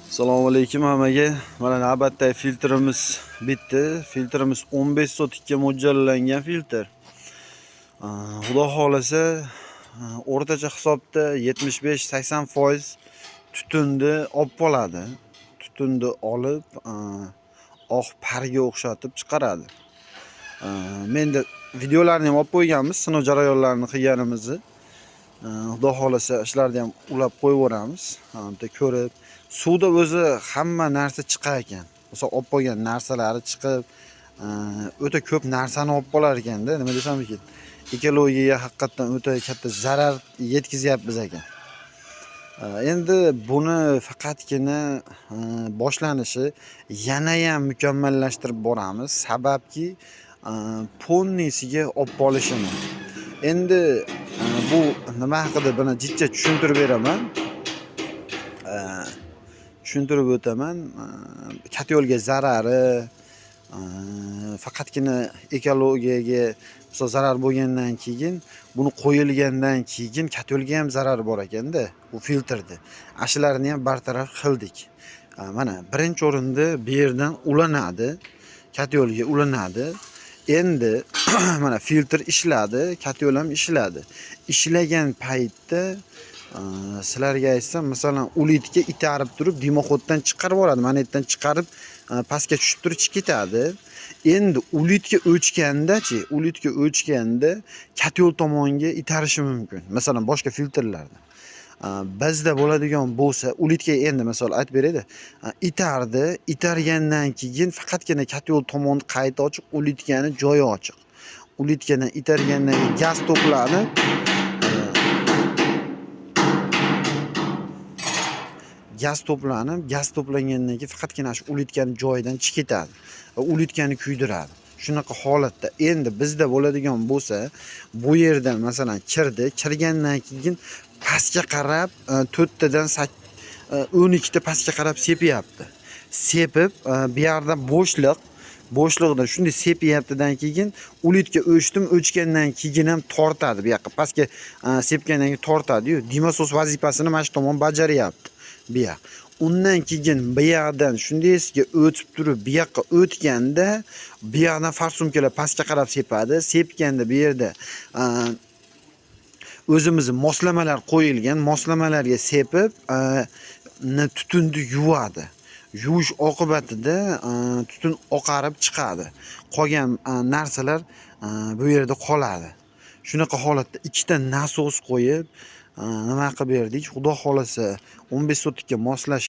Assalomu alaykum hammaga. Mana navbatdagi filtrimiz bitdi. Filtrimiz 15 sotikka mo'ljallangan filtr. Xudo xolasa, o'rtacha hisobda 75-80% tutunni olib qoladi. Tutunni olib, oq parga o'xshatib chiqaradi. Menda videolarni ham olib qo'yganmiz, sinov jarayonlarini qilganimizni. Xudo xolasa ishlarni ham ulab qo'yaveramiz. Bitta ko'rib, suvda o'zi hamma narsa chiqar ekan. O'sha olib qo'ygan narsalari chiqib, o'ta ko'p narsani olib qolar ekanda, nima desam ekan. Ekologiyaga haqiqatan o'ta katta zarar yetkazyapmiz ekan. Endi buni faqatgina boshlanishi yana ham mukammallashtirib boramiz. Sababki ponnisiga olib qolishini. Endi bu nima haqida buni jiddiy tushuntirib beraman. Tushuntirib o'taman. Katyolga zarari, faqatgina ekologiyaga zarar bo'lgandan keyin, buni qo'yilgandan keyin katyolga ham zarar bor ekanda, bu filtrni. Ashlarni ham bartaraf qildik. Mana birinchi o'rinda bu yerdan ulanadi, katyolga ulanadi. Endi mana filtr ishladi, katyol ham ishladi. Ishlagan paytda sizlarga aytsam, masalan, ulitga itarib turib, dimoxoddan chiqarib yuboradi. Mana yerdan chiqarib, pastga tushib turib ketadi. Endi ulitga o'chganda katyol tomonga itarishi mumkin. Masalan, boshqa filtrlarda. Bizda bo'ladigan bo'lsa, ulitga endi misol aytib beraydi. Itargandan keyin faqatgina katyol tomonni qayta ochiq, ulitgani joyi ochiq. Ulitgadan itargandan keyin gaz to'planib, gaz to'plangandan keyin faqatgina shu ulitkani joyidan chiqib ketadi va ulitkani kuydiradi. Shunaqa holatda endi bizda bo'ladigan bo'lsa, bu yerdan masalan kirgandan keyin pastga qarab 4 tadan 12 ta pastga qarab sepyapti. Sepib, bu yerda bo'shliqda shunday sepyaptidan keyin ulitga o'chgandan keyin ham tortadi. Bu yoqqa pastga sepgandan keyin tortadi-yu, dimosos vazifasini mana shu tomon bajaryapti. Bu yoq. Undan keyin bu yoqdan shundaysiga o'tib turib, bu yoqqa o'tganda, bu yoqdan farsumkalar pastga qarab sepadi. Sepganda bu yerda o'zimizni moslamalar qo'yilgan, moslamalarga sepib, tutunni yuvadi. Yuvish oqibatida tutun oqarib chiqadi. Qolgan narsalar bu yerda qoladi. Shunaqa holatda ikkita nasos qo'yib, nima qilib berdik? Xudo xolasa 15 sotikka moslash